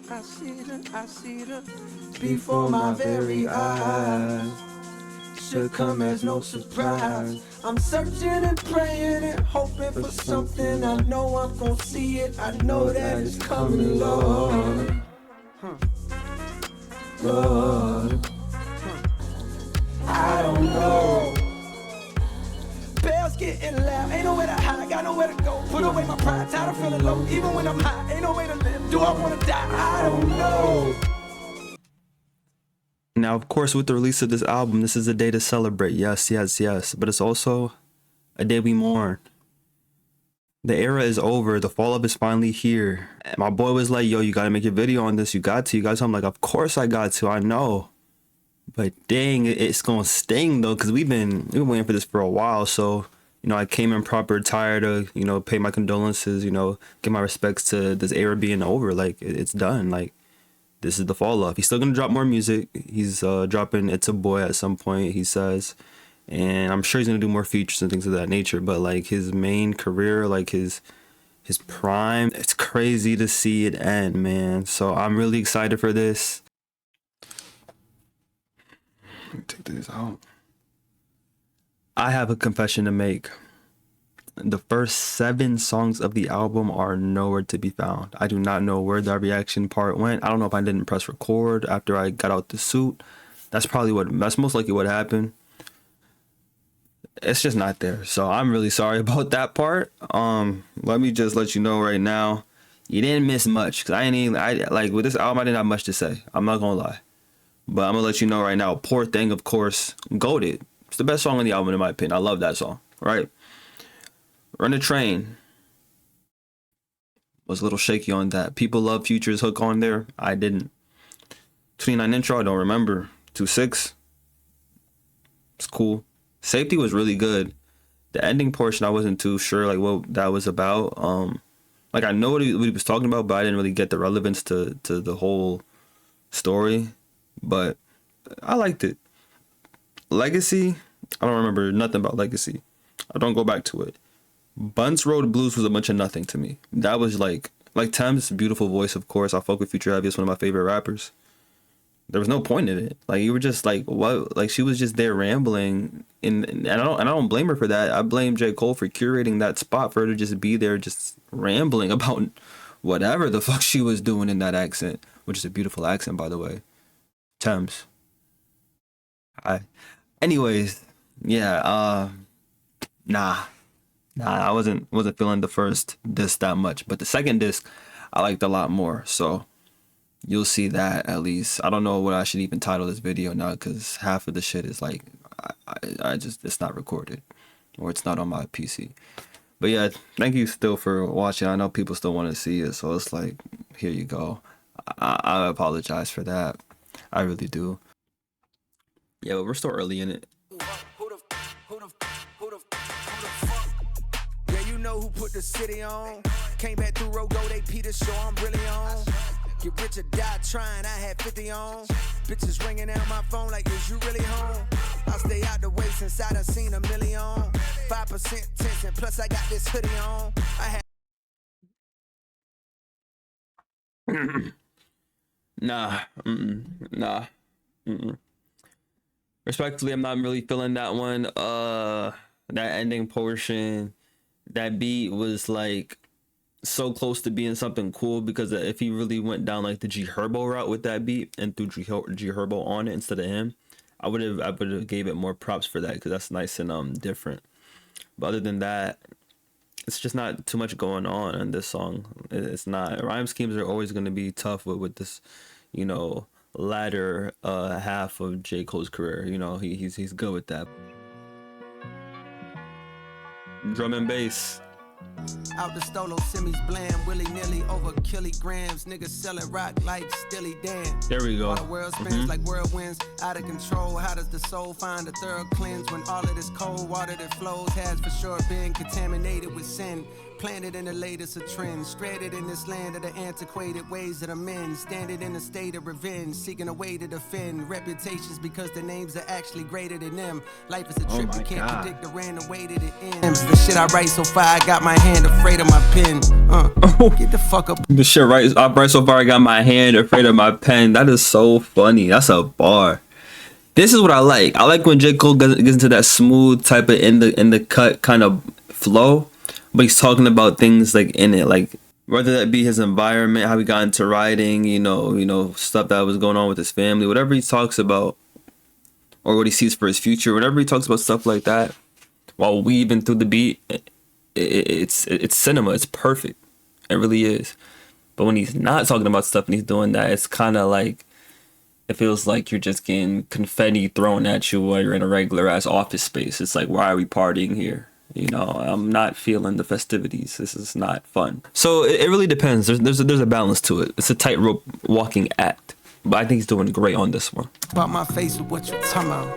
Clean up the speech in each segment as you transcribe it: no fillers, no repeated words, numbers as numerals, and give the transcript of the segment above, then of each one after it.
I see her before my very eyes. Should come as no surprise. I'm searching and praying and hoping for something. I know I'm gonna see it. I know that it's coming, Lord. Lord, I don't know. Bells getting loud, ain't nowhere to hide, got nowhere to go. Put away my pride, tired of feeling low. Even when I'm high, ain't no way to live. Do I wanna die? I don't know. Now, of course, with the release of this album, this is a day to celebrate. Yes, yes, yes. But it's also a day we mourn. The era is over. The fall up is finally here. And my boy was like, yo, you got to make a video on this. You got to. You guys, I'm like, of course I got to. I know. But dang, it's going to sting, though, because we've been waiting for this for a while. So, you know, I came in proper tired of, you know, pay my condolences, you know, give my respects to this era being over. Like, it's done. Like, this is the fall off. He's still gonna drop more music. He's dropping It's a Boy at some point, he says, and I'm sure he's gonna do more features and things of that nature. But like his main career, like his prime, it's crazy to see it end, man. So I'm really excited for this. Let me take this out. I have a confession to make. The first 7 songs of the album are nowhere to be found. I do not know where the reaction part went. I don't know if I didn't press record after I got out the suit. That's most likely what happened. It's just not there. So I'm really sorry about that part. Let me just let you know right now, you didn't miss much. Cause I like with this album, I didn't have much to say. I'm not gonna lie. But I'm gonna let you know right now, Poor Thing, of course, goated. It's the best song on the album in my opinion. I love that song, right? Run the Train was a little shaky on that. People love Future's hook on there. I didn't. 29 intro, I don't remember. 2-6. It's cool. Safety was really good. The ending portion, I wasn't too sure like what that was about. Like I know what he was talking about, but I didn't really get the relevance to the whole story. But I liked it. Legacy, I don't remember nothing about Legacy. I don't go back to it. Bunts Road Blues was a bunch of nothing to me. That was like Thames' beautiful voice, of course. I fuck with Future Heavy. It's one of my favorite rappers. There was no point in it. Like you were just like what? Like she was just there rambling, and I don't blame her for that. I blame J.Cole for curating that spot for her to just be there, just rambling about whatever the fuck she was doing in that accent, which is a beautiful accent, by the way. Thames. Anyways, yeah. Nah, I wasn't feeling the first disc that much, but the second disc I liked a lot more. So you'll see that at least. I don't know what I should even title this video now because half of the shit is like I just it's not recorded or it's not on my PC. But yeah, thank you still for watching. I know people still want to see it, so it's like here you go. I apologize for that. I really do. Yeah, but we're still early in it. Who put the city on? Came back through Rogo, they Peter show I'm really on. Get rich or die trying, I had 50 on. Bitches ringing out my phone like, is you really home? I stay out the way since I done seen a million. 5% tension, plus I got this hoodie on. I had Nah. Respectfully, I'm not really feeling that one. That ending portion, that beat was like so close to being something cool because if he really went down like the G Herbo route with that beat and threw G Herbo on it instead of him, I would have gave it more props for that because that's nice and different. But other than that, it's just not too much going on in this song. It's not. Rhyme schemes are always going to be tough with this, you know, latter half of J. Cole's career. You know, he's good with that. Drum and bass. out the stolo, semis blam, willy-nilly over kilograms. Niggas selling rock like Stilly Dan. There we go. While the world spins like whirlwinds, out of control. How does the soul find a thorough cleanse when all of this cold water that flows has for sure been contaminated with sin? Planted in the latest of trends, stranded in this land of the antiquated ways of the men, standing in a state of revenge, seeking a way to defend reputations because the names are actually greater than them. Life is a trip, you can't predict the random way that it ends. The shit I write so far, I got my hand afraid of my pen. Get the fuck up. The shit I write so far, I got my hand afraid of my pen. That is so funny. That's a bar. This is what I like. I like when J.Cole gets into that smooth type of in the cut kind of flow, but he's talking about things like in it, like whether that be his environment, how he got into writing, you know, stuff that was going on with his family, whatever he talks about, or what he sees for his future, whenever he talks about stuff like that, while weaving through the beat, it's cinema. It's perfect. It really is. But when he's not talking about stuff and he's doing that, it's kind of like, it feels like you're just getting confetti thrown at you while you're in a regular ass office space. It's like, why are we partying here? You know, I'm not feeling the festivities. This is not fun. So it really depends. There's a balance to it. It's a tightrope walking act. But I think he's doing great on this one. About my face with what you talking about.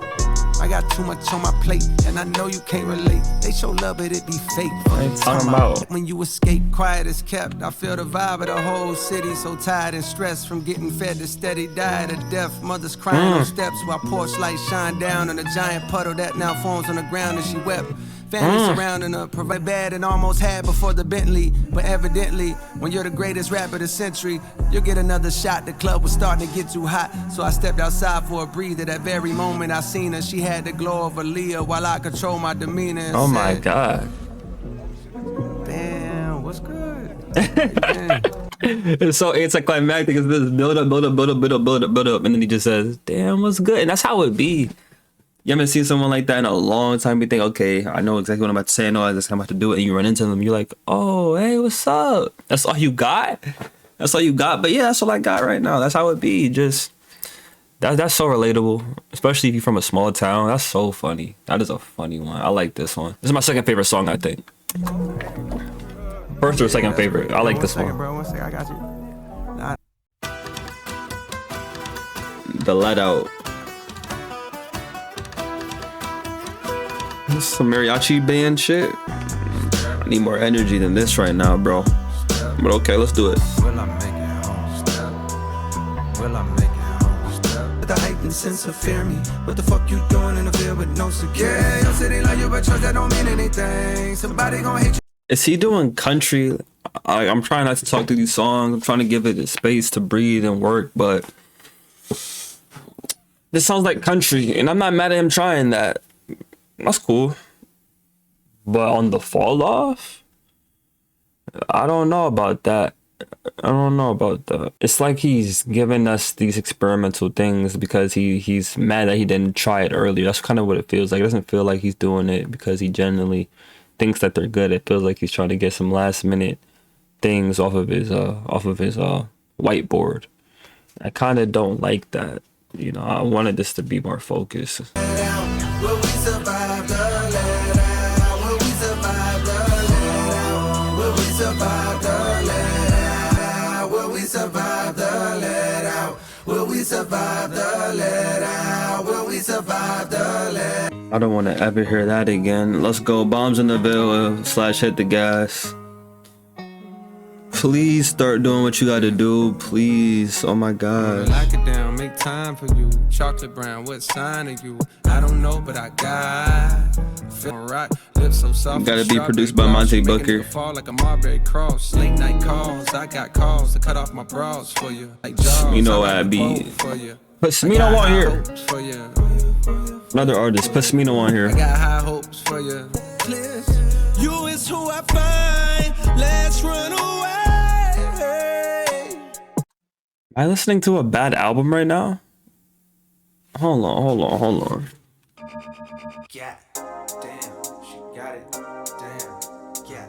I got too much on my plate, and I know you can't relate. They show love, but it be fake. I ain't talking about. When you escape, quiet is kept. I feel the vibe of the whole city, so tired and stressed from getting fed to steady diet of death. Mothers crying on steps while porch lights shine down on a giant puddle that now forms on the ground, and she wept. Family surrounding her, provide bad and almost had before the Bentley. But evidently, when you're the greatest rapper of the century, you'll get another shot. The club was starting to get too hot, so I stepped outside for a breather. That very moment I seen her, she had the glow of Aaliyah while I control my demeanor. And oh said, my God. Damn, what's good? It's so anticlimactic. It's this build up, and then he just says, "Damn, what's good?" And that's how it be. You haven't seen someone like that in a long time. You think, okay, I know exactly what I'm about to say. I know that's how I'm about to do it. And you run into them. You're like, oh, hey, what's up? That's all you got? That's all you got? But yeah, that's all I got right now. That's how it be. Just, that's so relatable. Especially if you're from a small town. That's so funny. That is a funny one. I like this one. This is my second favorite song, I think. First or second favorite. I like this one. Bro, 1 second, I got you. The Let Out. This is some mariachi band shit. I need more energy than this right now, bro. But okay, let's do it. Will I make it home? Will I make it home? With the heightened sense of fear me. What the fuck you doing in the field with no security? Yeah, your city like you, but trust that don't mean anything. Somebody gonna hate you. Is he doing country? I'm trying not to talk through these songs. I'm trying to give it a space to breathe and work, but this sounds like country, and I'm not mad at him trying that. That's cool. But on the fall off, I don't know about that. It's like he's giving us these experimental things because he's mad that he didn't try it earlier. That's kind of what it feels like. It doesn't feel like he's doing it because he genuinely thinks that they're good. It feels like he's trying to get some last minute things off of his whiteboard. I kind of don't like that. You know, I wanted this to be more focused. Will we survive the let out? Will we survive the let out? Will we survive the let out? Will we survive the let out? Will we survive the let out? Will we survive the let out? I don't want to ever hear that again. Let's go. Bombs in the Ville / hit the gas. Please start doing what you gotta do, please. Oh my God. Lock it down, make time for you. Chocolate brown, what sign are you? I don't know, but I got feel right. Lips so soft. Gotta be produced by Monte Booker. Fall like a Marbury cross. Late night calls, I got calls to cut off my bras for you. Like jaws, you know I be. Put Smino on here. Another artist. Put Smino on here. I got high hopes for you. You is who I find. Let's run away. Am I listening to a bad album right now? Hold on. Yeah, damn, she got it, damn, yeah.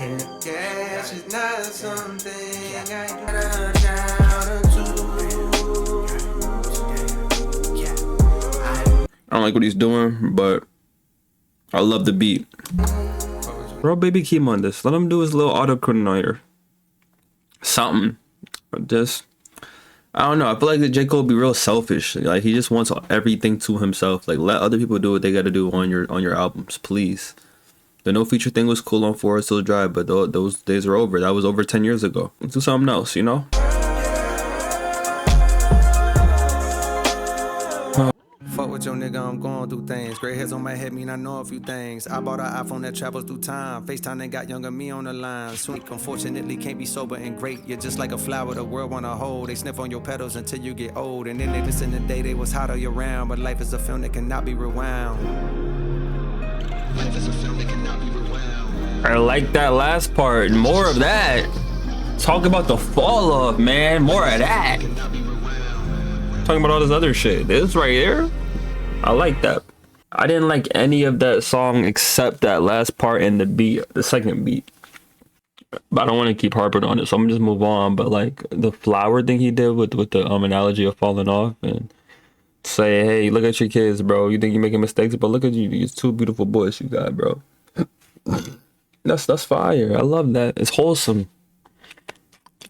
And the cash is not something I gotta shout to. I don't like what he's doing, but I love the beat. Bro, baby, keep on this. Let him do his little autocoordinator. Something. Just, I don't know. I feel like that JCole be real selfish. Like he just wants everything to himself. Like let other people do what they got to do on your albums, please. The no feature thing was cool on Forest Hill Drive, but those days are over. That was over 10 years ago. Let's do something else, you know? Fuck with your nigga, I'm going through things. Gray hairs on my head mean I know a few things. I bought an iPhone that travels through time. FaceTime they got younger me on the line. Sweet, unfortunately can't be sober and great. You're just like a flower the world wanna hold. They sniff on your petals until you get old. And then they listen the day they was hot all year round. But life is a film that cannot be rewound. Life is a film that cannot be rewound. I like that last part. More of that. Talk about the fall off, man. More of that. Talking about all this other shit. This right here, I like that. I didn't like any of that song except that last part and the beat, the second beat. But I don't want to keep harping on it, so I'm gonna just move on. But like the flower thing he did with the analogy of falling off and say, hey, look at your kids, bro. You think you're making mistakes, but look at you. These two beautiful boys you got, bro. That's fire. I love that. It's wholesome.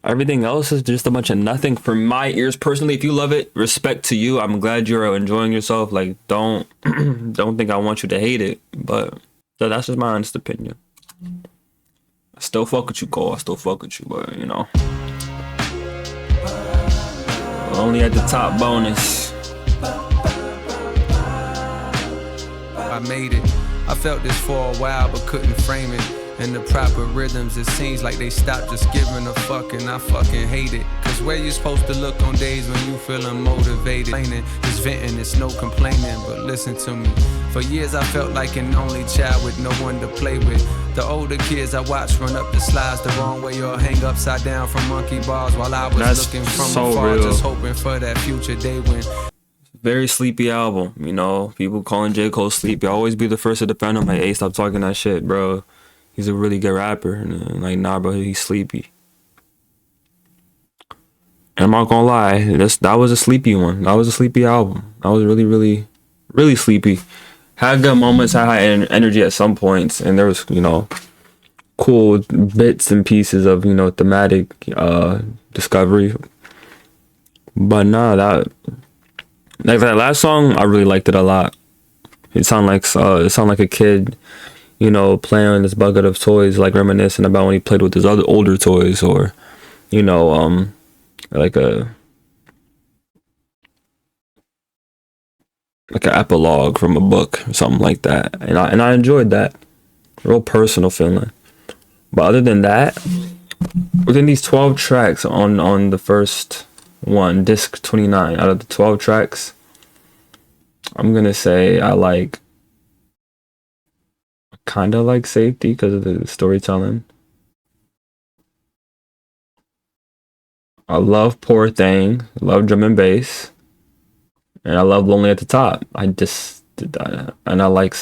Everything else is just a bunch of nothing for my ears personally. If you love it, respect to you. I'm glad you're enjoying yourself. Like, don't think I want you to hate it, but that's just my honest opinion. I still fuck with you, Cole. I still fuck with you, but you know, only at the top bonus. I made it. I felt this for a while but couldn't frame it. In the proper rhythms, it seems like they stopped just giving a fuck, and I fucking hate it. Cause where you supposed to look on days when you feeling motivated? Just venting, it's no complaining, but listen to me. For years I felt like an only child with no one to play with. The older kids I watched run up the slides the wrong way or hang upside down from monkey bars while I was looking from afar, just hoping for that future day when. Very sleepy album, you know. People calling J.Cole sleepy. I always be the first to defend him. Like, hey, stop talking that shit, bro. He's a really good rapper. And like, nah, bro, he's sleepy. And I'm not gonna lie, that was a sleepy one. That was a sleepy album. That was really, really, really sleepy. Had good moments, had high energy at some points, and there was, you know, cool bits and pieces of, you know, thematic discovery. But nah, that last song, I really liked it a lot. It sounded like a kid, you know, playing on this bucket of toys, like reminiscing about when he played with his other older toys, or, you know, like an epilogue from a book or something like that. And I enjoyed that. Real personal feeling. But other than that, within these 12 tracks on the first one, disc 29, out of the 12 tracks, I'm gonna say I kind of like Safety because of the storytelling. I love Poor Thing, love Drum and Bass, and I love Lonely at the Top. I just did that, and I like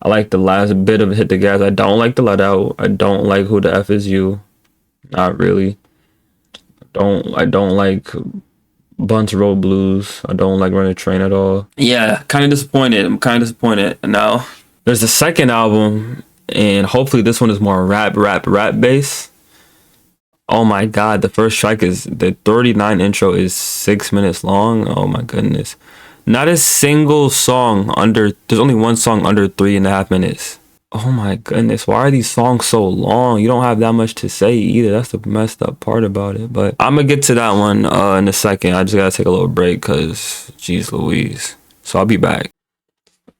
the last bit of Hit the Gas. I don't like the Let Out. I don't like Who the F Is You. Not really. I don't like Bunch Road Blues. I don't like Run a Train at all. Yeah, kind of disappointed. I'm kind of disappointed. Now, there's the second album, and hopefully this one is more rap bass. Oh my god, the first track is the 39 intro is 6 minutes long. Oh my goodness. Not a single song there's only one song under 3.5 minutes. Oh my goodness, why are these songs so long? You don't have that much to say either. That's the messed up part about it. But I'm gonna get to that one in a second. I just gotta take a little break because geez Louise. So I'll be back.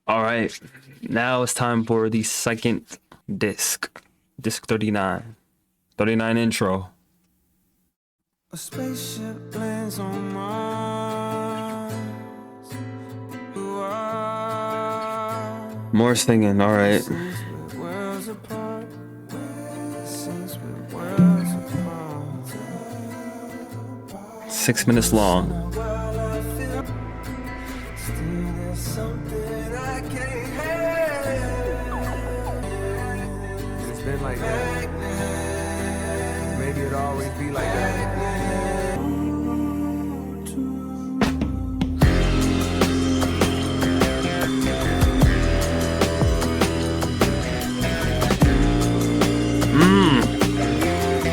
All right, now it's time for the second disc 39 intro. A spaceship lands on Mars. More singing, all right. 6 minutes long. It's been like that. Maybe it'll always be like that.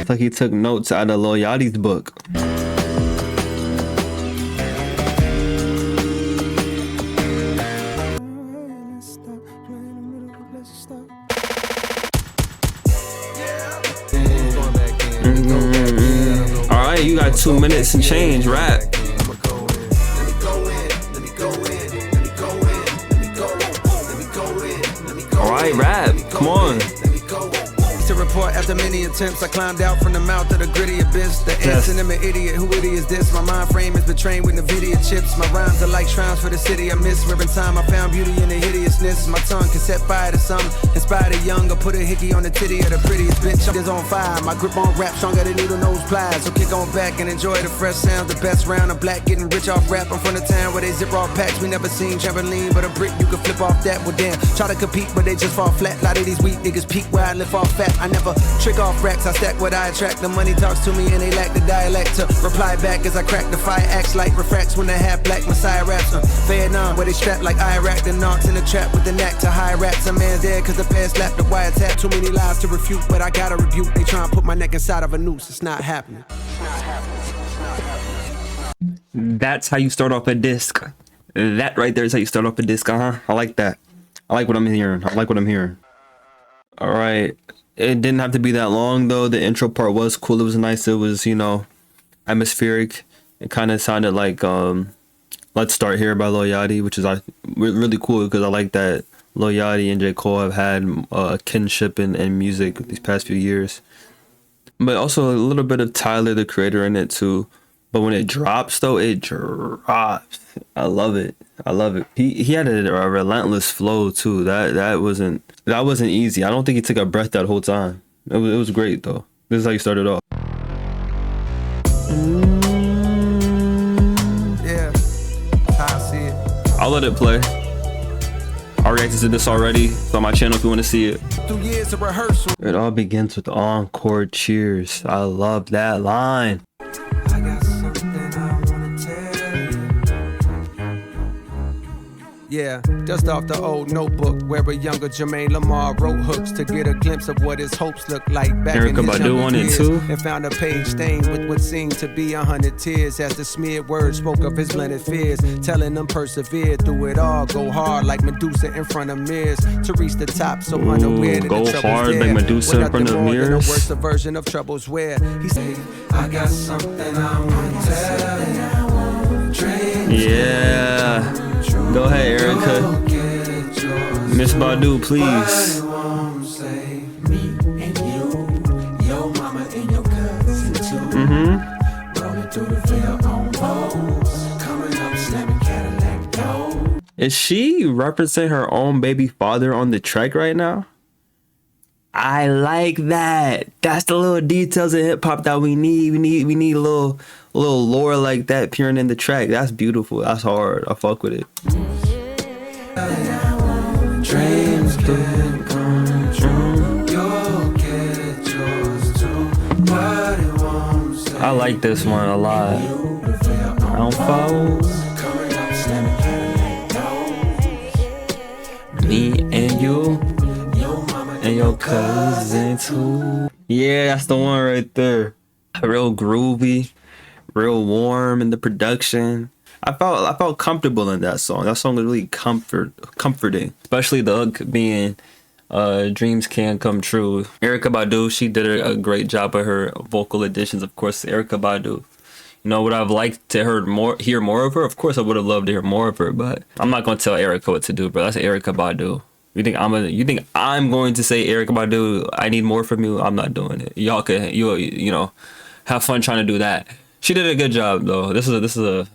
It's like he took notes out of Lil Yachty's book. right, you got 2 minutes and change. Rap. All right, rap. Come on. To report after many attempts, I climbed out from the mouth of the gritty abyss. The ants and them an idiot, who it is this? My mind frame is betrayed with NVIDIA chips. My rhymes are like shrines for the city I miss. Where in time I found beauty in the hideousness. My tongue can set fire to some, inspire the young, or put a hickey on the titty of the prettiest bitch. I'm just on fire, my grip on rap stronger than needle nose pliers. So kick on back and enjoy the fresh sounds. The best round of black, getting rich off rap. I'm from the town where they zip off packs. We never seen trampoline, but a brick you can flip off that. Well damn, try to compete, but they just fall flat. A lot of these weak niggas peak where I lift off fat. I never trick off racks, I stack what I attract. The money talks to me and they lack the dialect to reply back as I crack the fire. Acts like refracts when the half black Messiah raps. Vietnam, where they strap like Iraq. The knocks in the trap with the knack to high raps. A man's dead cause the past slapped the wiretap. Too many lies to refute, but I gotta rebuke. They try and put my neck inside of a noose. It's not happening. That's how you start off a disc. That right there is how you start off a disc. I like that. I like what I'm hearing. I like what I'm hearing. All right. It didn't have to be that long though. The intro part was cool. It was nice. It was, you know, atmospheric. It kind of sounded like Let's Start Here by Lil Yachty, which is really cool because I like that Lil Yachty and J.Cole have had a kinship in music these past few years. But also a little bit of Tyler, the Creator, in it too. But when it drops though, it drops. I love it. I love it. He had a relentless flow too. That wasn't easy. I don't think he took a breath that whole time. It was great though. This is how you started off. Yeah, I see it. I'll let it play. I reacted to this already. It's on my channel if you want to see it. 2 years of rehearsal. It all begins with encore cheers. I love that line. I got something I wanna tell you. Yeah, dust off the old notebook where a younger Jermaine Lamar wrote hooks to get a glimpse of what his hopes looked like back in his younger years. And found a page stained with what seemed to be 100 tears as the smeared words spoke of his blended fears, telling them persevere through it all. Go hard like Medusa in front of mirrors to reach the top, so unaware that go the trouble's hard there. like Medusa in front of mirrors. The worst version of troubles where he said, I got something I wanna tell you. Yeah. Go ahead, Erica. Miss Badu, please. Is she referencing her own baby father on the track right now? I like that. That's the little details of hip hop that we need. We need a little lore like that peering in the track. That's beautiful. That's hard. I fuck with it. Dreams can come true. You'll get yours too. But it won't say I like this one a lot. I don't follow. Me and you. And your cousin too. Yeah, that's the one right there. Real groovy, real warm in the production. I felt comfortable in that song. That song was really comforting, especially the hook being "Dreams Can Come True." Erykah Badu, she did a great job of her vocal additions. Of course, Erykah Badu. You know, would I've liked to hear more of her? Of course, I would have loved to hear more of her. But I'm not gonna tell Erykah what to do, bro. That's Erykah Badu. You think I'm going to say Erykah Badu, I need more from you? I'm not doing it. Y'all can you know have fun trying to do that. She did a good job though. This is a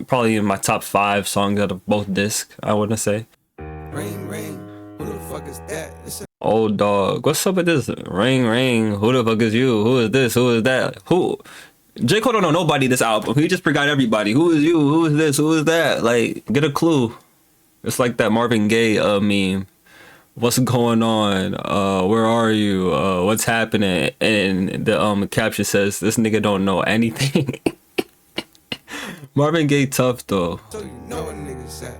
probably in my top 5 songs out of both discs, I wouldn't say. Ring ring, who the fuck is that? Oh dog, what's up with this? Ring ring, who the fuck is you? Who is this? Who is that? Who? J.Cole don't know nobody this album. He just forgot everybody. Who is you? Who is this? Who is that? Like, get a clue. It's like that Marvin Gaye meme. What's going on? Where are you? What's happening? And the caption says, this nigga don't know anything. Marvin Gaye tough though. So you know what niggas at.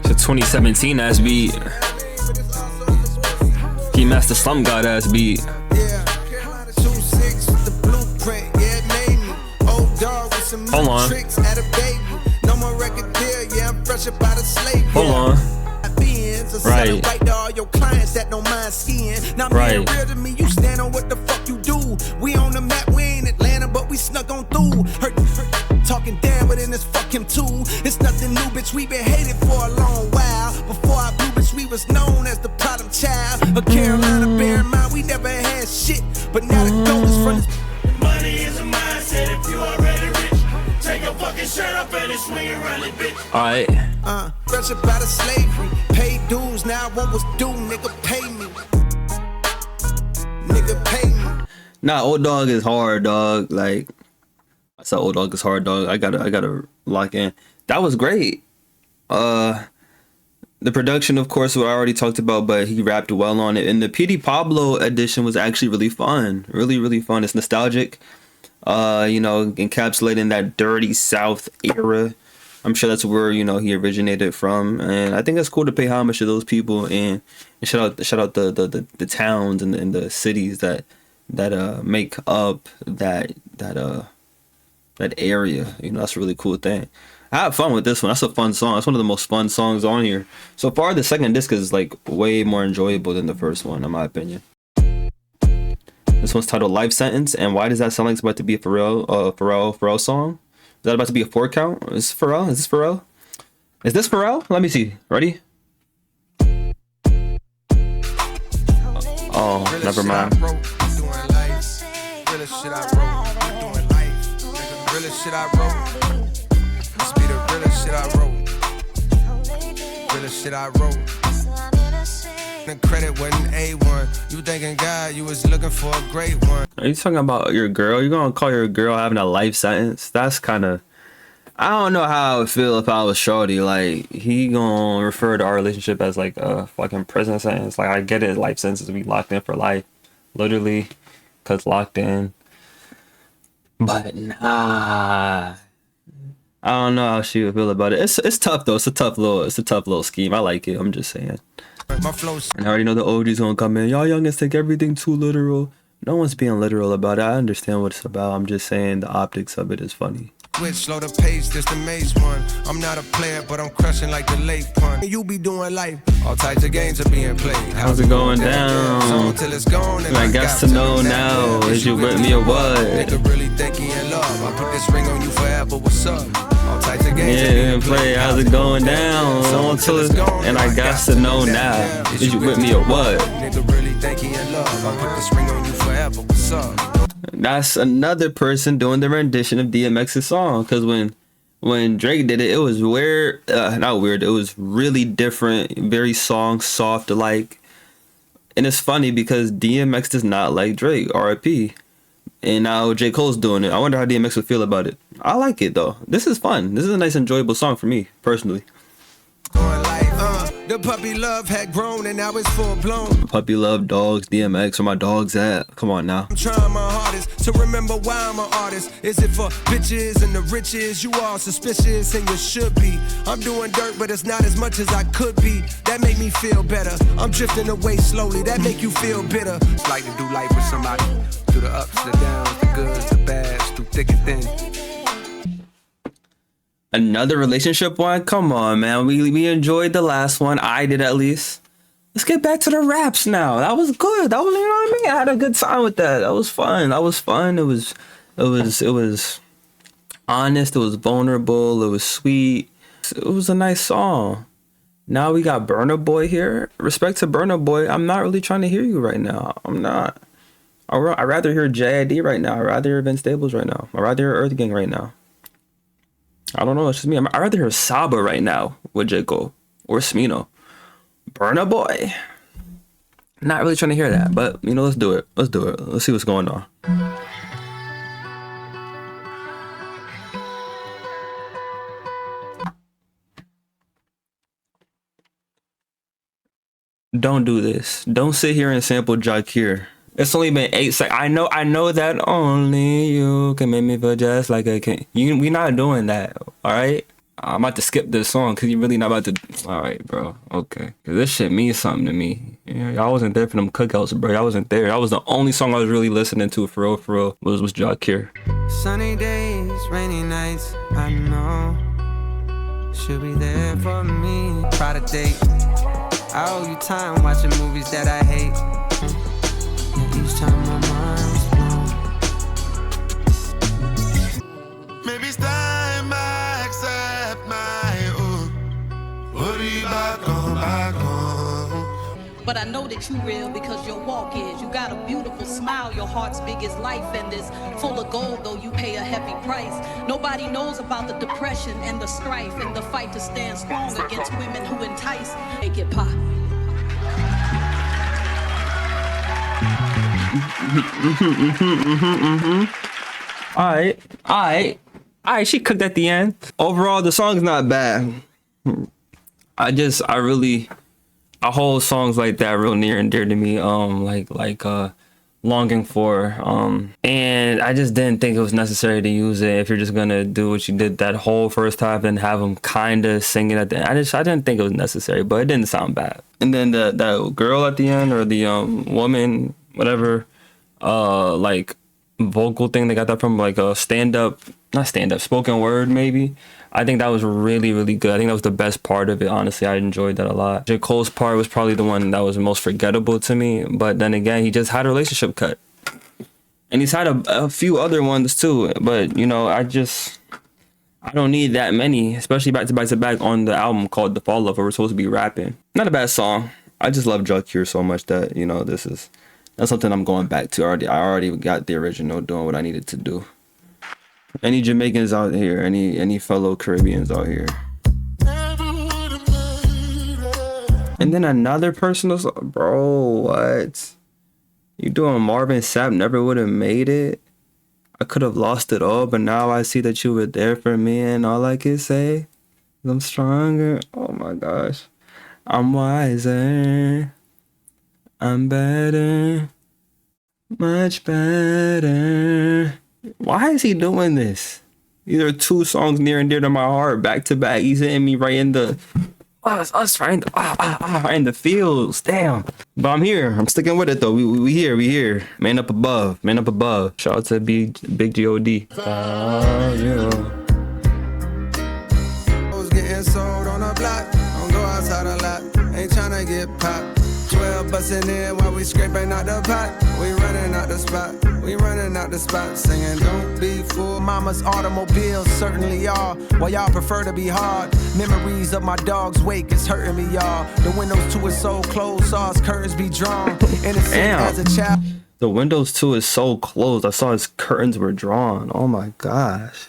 It's a 2017 ass beat. He Master Slum God ass beat. Hold on. Hold on. clients are selling right to all your clients that don't mind skiing. Now being real to me, you stand on what the fuck you do. We on the map, we ain't Atlanta, but we snuck on through. Hurt talking down, but then it's fuck him too. It's nothing new, bitch, we been hated for a long while. Before I blew, bitch, we was known as the problem child of Carolina. Bear in mind, we never had shit, but now the goal is from this. Money is a mindset if you already rich. Take your fucking shirt off and it's swing around it, bitch. Alright. Fresh up out of slavery, paid dues, now what was due, nigga, pay me. Nigga, pay me. Nah, Old Dog is hard, dog. Like, I said Old Dog is hard, dog. I gotta lock in. That was great. The production, of course, what I already talked about, but he rapped well on it. And the PD Pablo edition was actually really fun. Really, really fun. It's nostalgic. You know, encapsulating that dirty South era. I'm sure that's where, you know, he originated from. And I think it's cool to pay homage to those people and shout out the towns and the cities that make up that area. You know, that's a really cool thing. I had fun with this one. That's a fun song. That's one of the most fun songs on here. So far, the second disc is like way more enjoyable than the first one, in my opinion. This one's titled Life Sentence. And why does that sound like it's about to be a Pharrell song? Is that about to be a 4 count? Is this Pharrell? Is this Pharrell? Is this Pharrell? Let me see. Ready? Oh, never mind. Realest shit I wrote, doing life. Realest shit I wrote. This be the realest shit I wrote. Realest shit I wrote. The credit wasn't A1. You thinking God, you was looking for a great one. Are you talking about your girl? You gonna call your girl having a life sentence? That's kind of... I don't know how I would feel if I was shorty. Like, he gonna refer to our relationship as like a fucking prison sentence. Like, I get it, life sentences be locked in for life. Literally, cause locked in. But nah, I don't know how she would feel about it. It's tough though. It's a tough little scheme. I like it. I'm just saying. And I already know the OG's gonna come in. Y'all youngins take everything too literal. No one's being literal about it. I understand what it's about. I'm just saying the optics of it is funny. Switch, slow the pace, this the maze one. I'm not a player, but I'm crushing like the late pun. You be doing life. All types of games are being played. How's it going down? Till it's gone, and I got to know now. Is you with me or what? Nigga really think he in love. I put this ring on you forever. What's up? All types of games are being played. How's it going down? Until it's gone, and I got to know now. Is you with me or what? Nigga really think he in love. I put this ring on you forever. What's up? That's another person doing the rendition of DMX's song. Because when Drake did it, it was weird. Not weird. It was really different. Very song soft like. And it's funny because DMX does not like Drake. R.I.P. And now J.Cole's doing it. I wonder how DMX would feel about it. I like it though. This is fun. This is a nice, enjoyable song for me personally. The puppy love had grown and now it's full blown. Puppy love, dogs, DMX, where my dogs at? Come on now. I'm trying my hardest to remember why I'm an artist. Is it for bitches and the riches? You all suspicious and you should be. I'm doing dirt, but it's not as much as I could be. That make me feel better. I'm drifting away slowly. That make you feel bitter. It's like to do life with somebody. Through the ups, the downs, the goods, the bads, through thick and thin. Another relationship one? Come on, man. We enjoyed the last one. I did, at least. Let's get back to the raps now. That was good. That was, you know what I mean? I had a good time with that. That was fun. It was honest. It was vulnerable. It was sweet. It was a nice song. Now we got Burna Boy here. Respect to Burna Boy. I'm not really trying to hear you right now. I'm not. I'd rather hear JID right now. I'd rather hear Vince Staples right now. I'd rather hear Earth Gang right now. I don't know, it's just me. I'd rather hear Saba right now with J.Cole or Smino. Burna Boy. Not really trying to hear that, but you know, let's do it. Let's do it. Let's see what's going on. Don't do this. Don't sit here and sample Jakir. It's only been 8 seconds. I know that only you can make me feel just like a king. We not doing that, all right? I'm about to skip this song because you're really not about to. All right, bro. Okay. Because this shit means something to me. Yeah, y'all wasn't there for them cookouts, bro. Y'all wasn't there. That was the only song I was really listening to for real, was Jakir. Sunny days, rainy nights, I know. She'll be there for me. Try to date. I owe you time watching movies that I hate. Each time my mind's blown. Maybe it's time I accept my own. What are you back on, back on? But I know that you real because your walk is. You got a beautiful smile, your heart's big as life, and it's full of gold, though you pay a heavy price. Nobody knows about the depression and the strife and the fight to stand strong against women who entice. Make it pop. Alright, she cooked at the end. Overall, the song's not bad. I hold songs like that real near and dear to me. Longing For. And I just didn't think it was necessary to use it if you're just gonna do what you did that whole first half and have them kinda sing it at the end. I didn't think it was necessary, but it didn't sound bad. And then that girl at the end, or the woman, whatever, vocal thing they got that from, like a spoken word maybe. I think that was really, really good. I think that was the best part of it, honestly. I enjoyed that a lot. J.Cole's part was probably the one that was most forgettable to me, but then again, he just had a relationship cut. And he's had a few other ones too, but you know, I don't need that many, especially back to back on the album called The Fall Off, where we're supposed to be rapping. Not a bad song. I just love Drug Cure so much that, you know, that's something I'm going back to. I already got the original doing what I needed to do. Any Jamaicans out here, any fellow Caribbeans out here. And then another person was like, bro, what? You doing Marvin Sapp, Never Would Have Made It? I could have lost it all, but now I see that you were there for me, and all I can say is I'm stronger. Oh my gosh. I'm wiser. I'm better. Much better. Why is he doing this? These are two songs near and dear to my heart, back to back. He's hitting me right in the us right in the in the fields. Damn. But I'm here. I'm sticking with it though. We here. Man up above. Shout out to Big G.O.D. Was getting sold on a block. Don't go outside a lot. Ain't tryna get popped. 12 bustin' in while we scraping out the pot. We running out the spot. Singing, don't be fooled. Mama's automobiles certainly are. While y'all prefer to be hard. Memories of my dog's wake is hurting me, y'all. The windows to his so closed, saw his curtains be drawn. Innocent as a child. The windows to his so closed. I saw his curtains were drawn. Oh my gosh.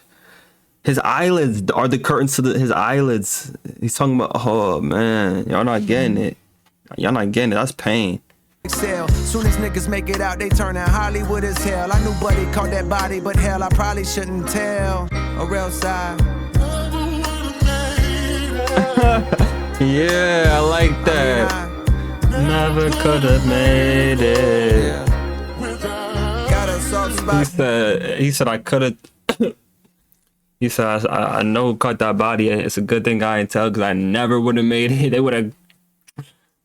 His eyelids are the curtains to his eyelids. He's talking about, oh man, y'all not getting it. That's pain. Soon as niggas make it out, they turn out Hollywood as hell. I knew Buddy caught that body, but hell, I probably shouldn't tell. Or else yeah, I like that. Never could have made it. Got a soft spot. He said I could have. He said I know who caught that body. It's a good thing I didn't tell, because I never would have made it. They would have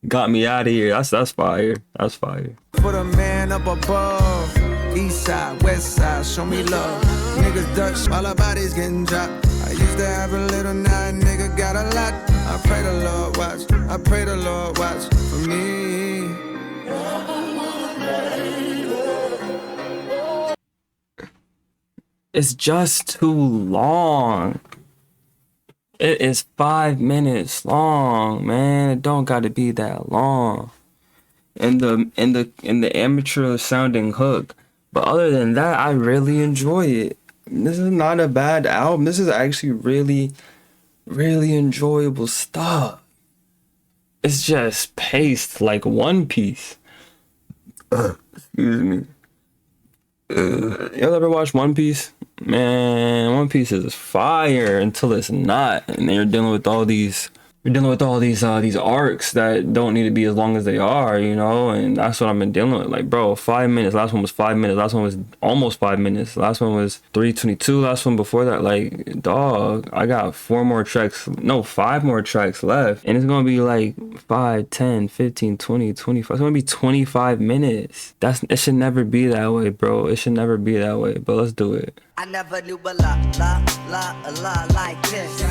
got me out of here. That's fire. That's fire. Put a man up above. East side, west side, show me love. Niggas Dutch while our bodies getting dropped. I used to have a little, now a nigga got a lot. I pray the Lord watch for me. It's just too long. It is 5 minutes long, man. It don't gotta be that long. And the amateur sounding hook. But other than that, I really enjoy it. This is not a bad album. This is actually really, really enjoyable stuff. It's just paced like One Piece. Excuse me. Y'all ever watch One Piece? Man, One Piece is fire until it's not, and then you're dealing with all these arcs that don't need to be as long as they are, you know. And that's what I've been dealing with. Like, bro, 5 minutes. Last one was 5 minutes. Last one was almost 5 minutes. Last one was 3:22. Last one before that, like, dog, I got 5 more tracks left, and it's gonna be like 5, 10, 15, 20, 25. It's gonna be 25 minutes. It should never be that way, bro. It should never be that way. But let's do it. I never knew a la like this.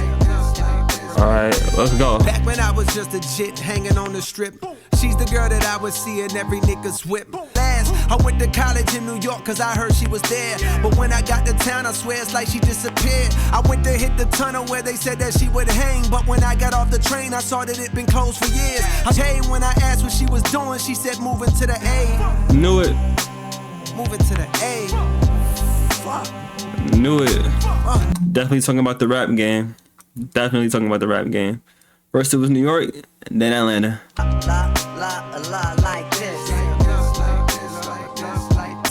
Alright, let's go. Back when I was just a jit hanging on the strip. She's the girl that I would see in every nigga's whip. Last, I went to college in New York cause I heard she was there. But when I got to town, I swear it's like she disappeared. I went to hit the tunnel where they said that she would hang. But when I got off the train, I saw that it'd been closed for years. Hey, when I asked what she was doing, she said moving to the A. Knew it. Moving to the A. Fuck. Knew it. Definitely talking about the rap game. Definitely talking about the rap game. First it was New York, and then Atlanta. Like this.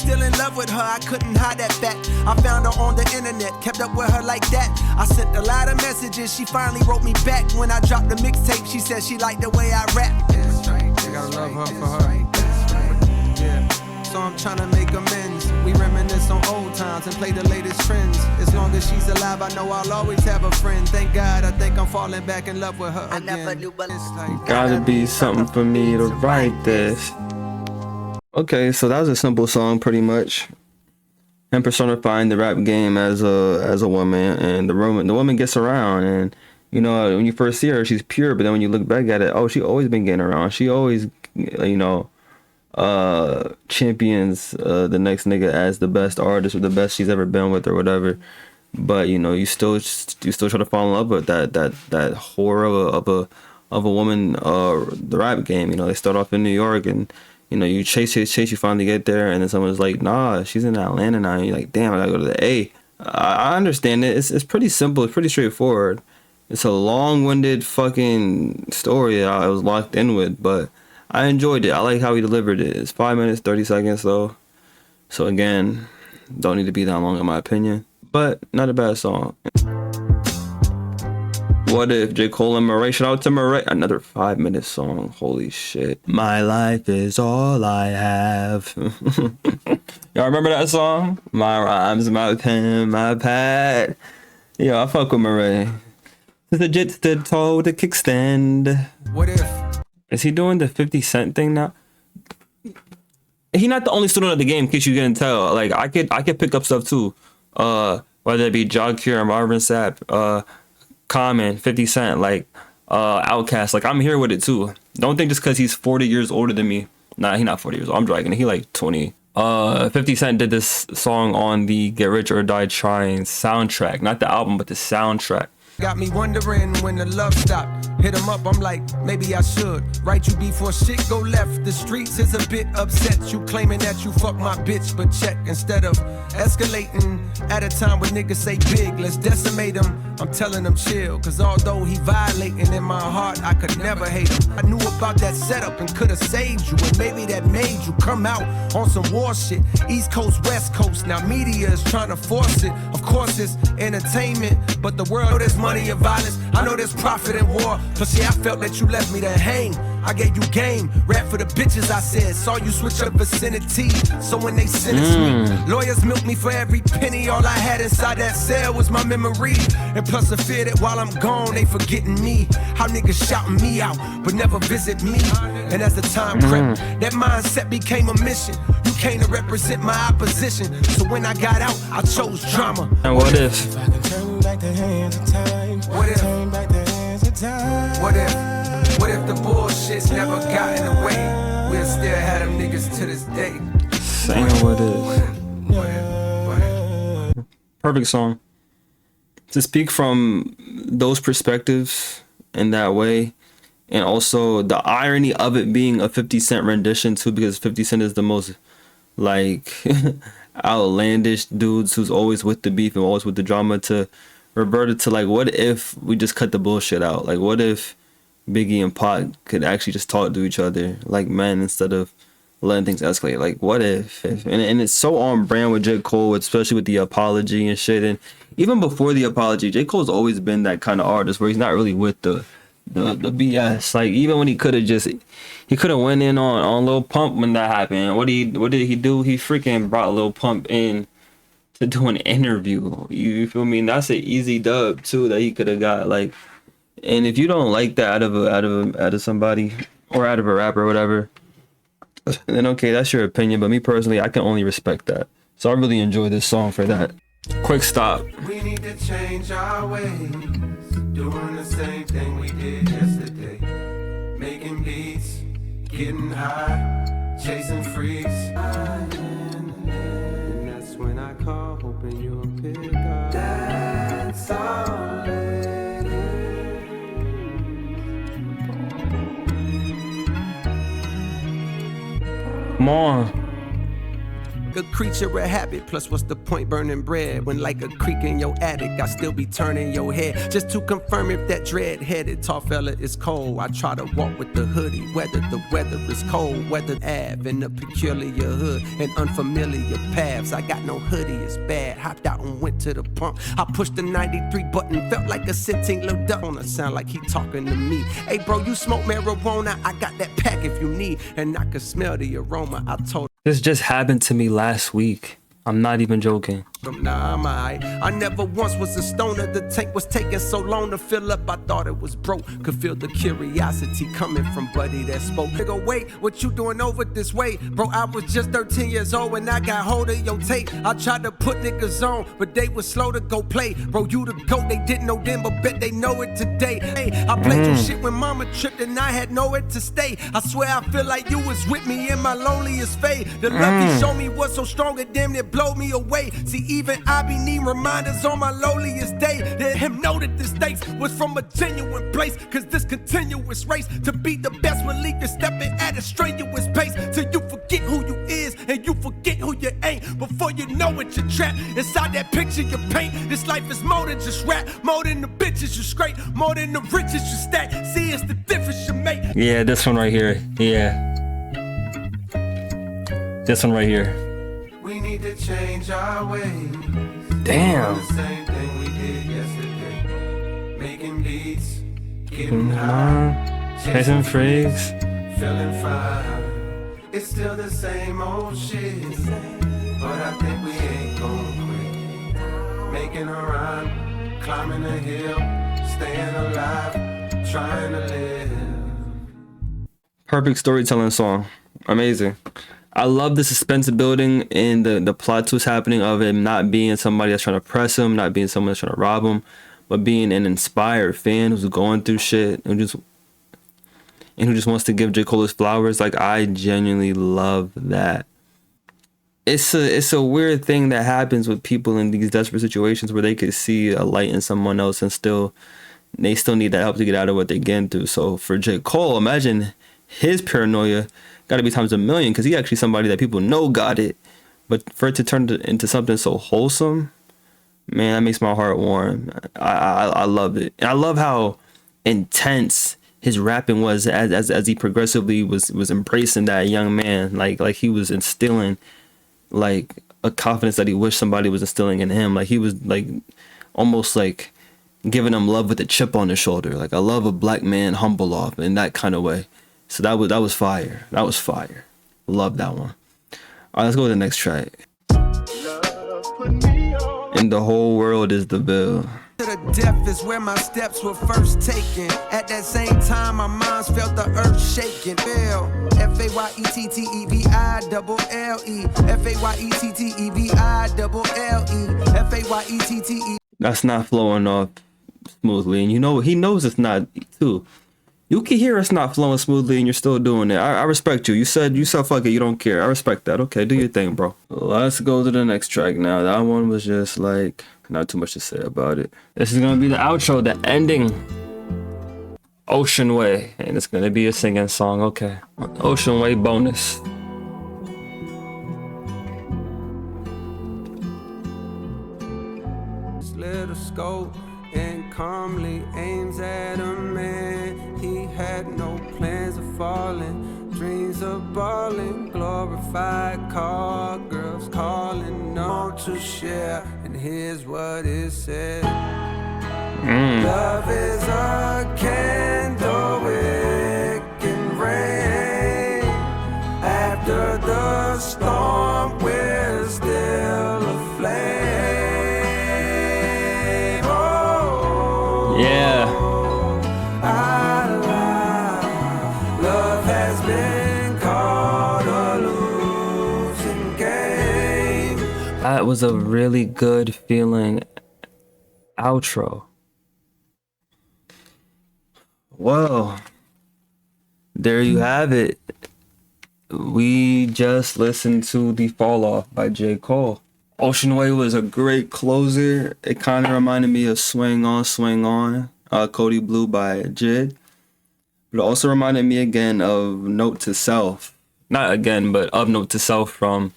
Still in love with her, I couldn't hide that fact. I found her on the internet, kept up with her like that. I sent a lot of messages, she finally wrote me back. When I dropped the mixtape, she said she liked the way I rap. You gotta love her for her. Yeah. So I'm tryna make amends. We reminisce on old times and play the latest trends. As long as she's alive, I know I'll always have a friend. Thank God, I think I'm falling back in love with her again. I never knew, but it's like Gotta be something for me to write this. Okay, so that was a simple song, pretty much. Him personifying the rap game as a woman, and the woman gets around, and you know when you first see her, she's pure, but then when you look back at it, oh, she always been getting around. She always, you know, champions the next nigga as the best artist or the best she's ever been with or whatever. But you know, you still try to fall in love with that horror of a woman, the rap game. You know, they start off in New York, and you know, you chase, you finally get there, and then someone's like, nah, she's in Atlanta now, and you're like, damn, I gotta go to the A. I understand it. It's pretty simple. It's pretty straightforward. It's a long-winded fucking story I was locked in with, but I enjoyed it. I like how he delivered it. It's 5 minutes, 30 seconds though. So again, don't need to be that long in my opinion, but not a bad song. What if J.Cole and Murray? Shout out to Murray. Another 5-minute song. Holy shit. My life is all I have. Y'all remember that song? My rhymes, my pen, my pad. Yo, I fuck with Murray. The jits, the toe, the kickstand. What if? Is he doing the 50 Cent thing now? He not the only student of the game, in case you couldn't tell. Like I could pick up stuff too. Whether it be Jog Cure, Marvin Sapp, Common, 50 Cent, like Outkast. Like I'm here with it too. Don't think just because he's 40 years older than me. Nah, he not 40 years old. I'm dragging it. He like 20. 50 Cent did this song on the Get Rich or Die Trying soundtrack. Not the album, but the soundtrack. Got me wondering when the love stopped. Hit him up, I'm like, maybe I should write you before shit go left. The streets is a bit upset. You claiming that you fuck my bitch, but check. Instead of escalating at a time when niggas say big, let's decimate him. I'm telling him chill, cause although he violating in my heart, I could never hate him. I knew about that setup and could've saved you, and maybe that made you come out on some war shit. East Coast, West Coast, now media is trying to force it. Of course it's entertainment, but the world is money and violence. I know there's profit in war. Plus, yeah, I felt that you left me to hang. I gave you game, rap for the bitches, I said. Saw you switch up vicinity, so when they sentence me, lawyers milk me for every penny. All I had inside that cell was my memory. And plus the fear that while I'm gone, they forgetting me. How niggas shouting me out, but never visit me. And as the time crept, that mindset became a mission. You came to represent my opposition. So when I got out, I chose drama. And what if? I can turn back the hands of time. What if? Turn back the hands of time. What if? What if the bullshit's never got in the way? We'll still have them niggas to this day. Saying what if? Perfect song. To speak from those perspectives in that way, and also the irony of it being a 50 Cent rendition too, because 50 Cent is the most like outlandish dudes who's always with the beef and always with the drama, to revert it to like, what if we just cut the bullshit out? Like, what if Biggie and Pac could actually just talk to each other like men instead of letting things escalate? Like, what if? And it's so on brand with J. Cole, especially with the apology and shit. And even before the apology, J. Cole's always been that kind of artist where he's not really with the BS. Like, even when he could have went in on Lil Pump when that happened. What did he do? He freaking brought Lil Pump in to do an interview. You feel me? And that's an easy dub too that he could have got. Like, and if you don't like that out of somebody or out of a rapper or whatever, then okay, that's your opinion. But me personally, I can only respect that. So I really enjoy this song for that. Quick stop. We need to change our ways. doing the same thing we did yesterday. Making beats, getting high, chasing freaks. And that's when I call, hoping you'll pick up. That's all it is. Come on. A creature of habit, plus what's the point burning bread when like a creek in your attic I still be turning your head just to confirm if that dread-headed tall fella is cold. I try to walk with the hoodie whether the weather is cold, weather Ave in a peculiar hood and unfamiliar paths. I got no hoodie, it's bad, hopped out and went to the pump. I pushed the 93 button, felt like a sitting little duck on a sound like he talking to me. Hey bro, you smoke marijuana? I got that pack if you need, and I could smell the aroma. I told This just happened to me last week. I'm not even joking. Nah, I'm alright. I never once was a stoner. The tank was taking so long to fill up, I thought it was broke. Could feel the curiosity coming from buddy that spoke. Nigga, wait, what you doing over this way? Bro, I was just 13 years old when I got hold of your tape. I tried to put niggas on, but they was slow to go play. Bro, you the GOAT, they didn't know then, but bet they know it today. Hey, I played your shit when mama tripped and I had nowhere to stay. I swear I feel like you was with me in my loneliest phase. The love you showed me was so strong, it damn near blow me away. See, even I be need reminders on my lowliest day. Let him know that the stakes was from a genuine place. Cause this continuous race to be the best will leave you stepping at a strenuous pace. Till you forget who you is and you forget who you ain't. Before you know it, you're trapped inside that picture you paint. This life is more than just rap, more than the bitches you scrape, more than the riches you stack. See, it's the difference you make. Yeah, this one right here. Yeah. This one right here. We need to change our ways. Damn. The same thing we did yesterday. Making beats, getting high, Chasing freaks. feeling fine. It's still the same old shit, but I think we ain't gon' quit. Making a run, climbing a hill, staying alive, trying to live. Perfect storytelling song. Amazing. I love the suspense building and the plot twist happening of him not being somebody that's trying to press him, not being someone that's trying to rob him, but being an inspired fan who's going through shit and who just wants to give J. Cole his flowers. Like, I genuinely love that. It's a weird thing that happens with people in these desperate situations where they could see a light in someone else and they still need that help to get out of what they're getting through. So for J. Cole, imagine his paranoia got to be times a million, because he actually somebody that people know got it, but for it to turn into something so wholesome, man, that makes my heart warm. I love it, and I love how intense his rapping was as he progressively was embracing that young man, like he was instilling like a confidence that he wished somebody was instilling in him. Like he was like almost like giving him love with a chip on his shoulder. Like, I love a black man humble off in that kind of way. So that was fire. That was fire. Love that one. All right, let's go to the next track. And the whole world is the bill. To the death is where my steps were first taken. At that same time, my minds felt the earth shaking. FAYETTEVILLE, FAYETTEVILLE, FAYETTE. That's not flowing off smoothly, and he knows it's not too. You can hear it's not flowing smoothly and you're still doing it. I respect you. You said fuck it, you don't care. I respect that. Okay, do your thing, bro. Let's go to the next track now. That one was just like, not too much to say about it. This is gonna be the outro, the ending. Ocean Way. And it's gonna be a singing song, okay. Ocean Way bonus. Little scope and calmly aims at a man. He had no plans of falling, dreams of balling, glorified car girls calling on to share. And here's what it said. Love is a candle, it can rain. After the storm, we're still aflame. Oh, yeah. Love has been called a losing game. That was a really good feeling outro. Well, there you have it. We just listened to The Fall Off by J.Cole. Ocean Way was a great closer. It kind of reminded me of Swing On, Swing On, Cody Blue by Jid. But it also reminded me again of Note to Self. Not again, but of Note to Self from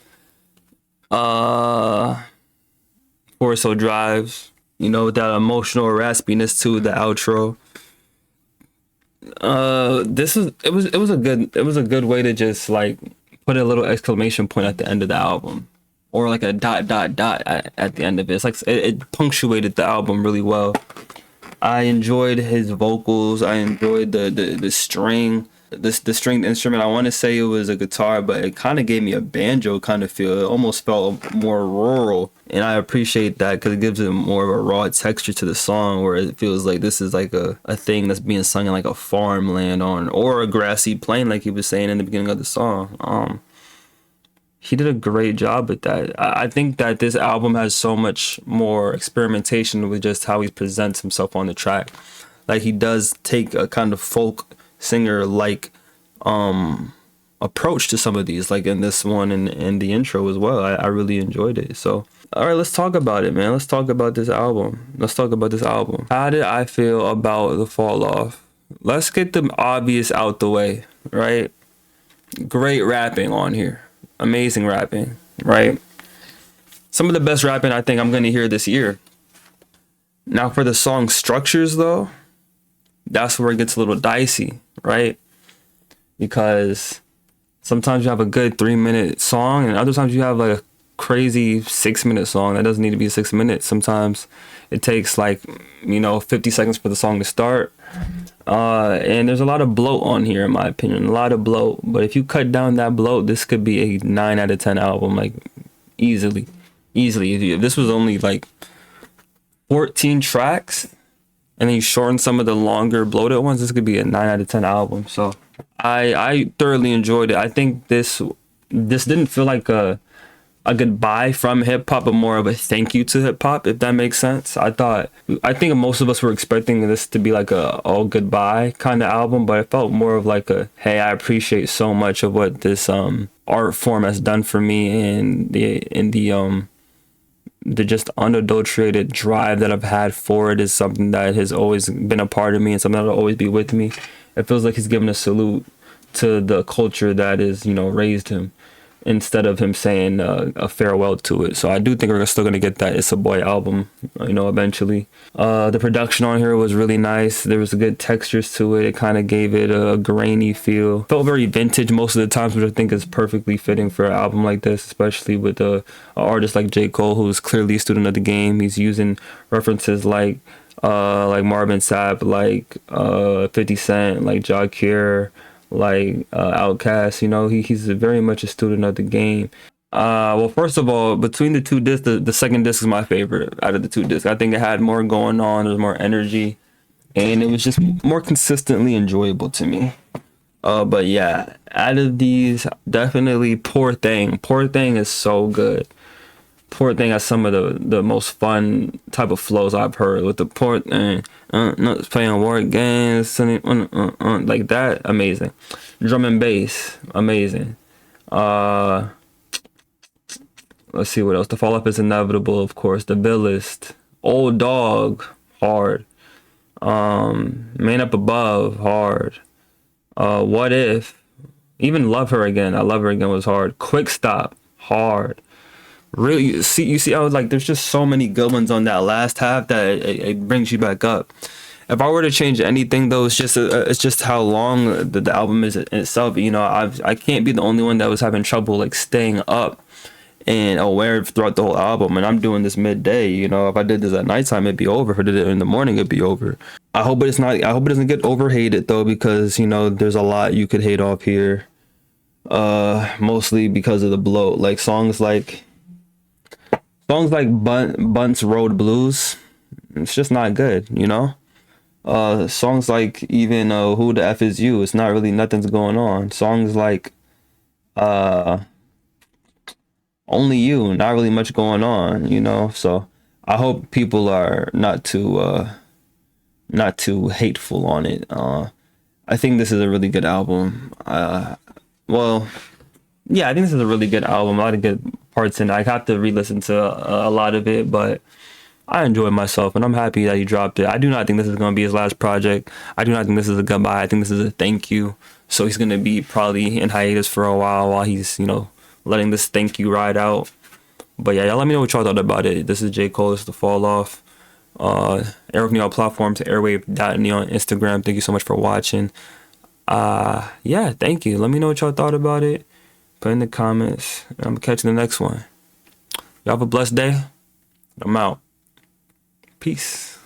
Forest Hill Drives. You know, with that emotional raspiness to the outro. It was a good way to just like put a little exclamation point at the end of the album, or like a dot at the end of it. It's like it punctuated the album really well. I enjoyed his vocals. I enjoyed the string, the stringed instrument. I want to say it was a guitar, but it kind of gave me a banjo kind of feel. It almost felt more rural, and I appreciate that because it gives it more of a raw texture to the song, where it feels like this is like a thing that's being sung in like a farmland or a grassy plain, like he was saying in the beginning of the song. He did a great job with that. I think that this album has so much more experimentation with just how he presents himself on the track. Like he does take a kind of folk singer like approach to some of these, like in this one and the intro as well. I really enjoyed it. So all right, let's talk about it, man. Let's talk about this album. How did I feel about The Fall Off? Let's get the obvious out the way, right? Great rapping on here. Amazing rapping, right? Some of the best rapping I think I'm gonna hear this year. Now for the song structures though, that's where it gets a little dicey, right? Because sometimes you have a good 3-minute song and other times you have like a crazy 6-minute song that doesn't need to be 6 minutes. Sometimes it takes like, 50 seconds for the song to start. And there's a lot of bloat on here in my opinion, a lot of bloat. But if you cut down that bloat, this could be a 9 out of 10 album, like easily. If this was only like 14 tracks and then you shorten some of the longer bloated ones, this could be a 9 out of 10 album. So I thoroughly enjoyed it. I think this didn't feel like a goodbye from hip hop, but more of a thank you to hip hop, if that makes sense. I think most of us were expecting this to be like a all goodbye kind of album, but it felt more of like a, hey, I appreciate so much of what this art form has done for me, and the just unadulterated drive that I've had for it is something that has always been a part of me and something that'll always be with me. It feels like he's giving a salute to the culture that is, raised him, instead of him saying a farewell to it. So I do think we're still going to get that It's a Boy album, eventually. The production on here was really nice. There was good textures to it. It kind of gave it a grainy feel. Felt very vintage most of the times, which I think is perfectly fitting for an album like this, especially with an artist like J. Cole, who's clearly a student of the game. He's using references like Marvin Sapp, like 50 Cent, like Jacqueer, like Outkast. He's very much a student of the game. Well, first of all, between the two discs, the second disc is my favorite out of the two discs. I think it had more going on, there's more energy, and it was just more consistently enjoyable to me. But yeah, out of these, definitely Poor Thing is so good. Poor Thing has some of the most fun type of flows I've heard, with the Poor Thing, not playing war games, like that, amazing. Drum and bass, amazing. Let's see what else. The Fall Off is Inevitable, of course. The Billist, Old Dog, hard. Man Up Above, hard. What If, even Love Her Again. I Love Her Again was hard. Quick Stop, hard. Really, you see, I was like, there's just so many good ones on that last half that it brings you back up. If I were to change anything, though, it's just how long the album is in itself. I can't be the only one that was having trouble like staying up and aware throughout the whole album. And I'm doing this midday. If I did this at nighttime, it'd be over. If I did it in the morning, it'd be over. I hope it doesn't get overhated though, because there's a lot you could hate off here. Mostly because of the bloat. Like songs like Bunt's Road Blues, it's just not good, songs like even Who the F Is You, it's not really, nothing's going on. Songs like Only You, not really much going on, so I hope people are not too not too hateful on it. I think this is a really good album. Well, yeah, I think this is a really good album. A lot of good parts in it. I have to re-listen to a lot of it, but I enjoyed myself, and I'm happy that he dropped it. I do not think this is going to be his last project. I do not think this is a goodbye. I think this is a thank you. So he's going to be probably in hiatus for a while he's, letting this thank you ride out. But yeah, y'all let me know what y'all thought about it. This is J.Cole. This is The Fall Off. Air with me on platforms, airwave.me on Instagram. Thank you so much for watching. Yeah, thank you. Let me know what y'all thought about it. Put in the comments. And I'm going to catch you in the next one. Y'all have a blessed day. I'm out. Peace.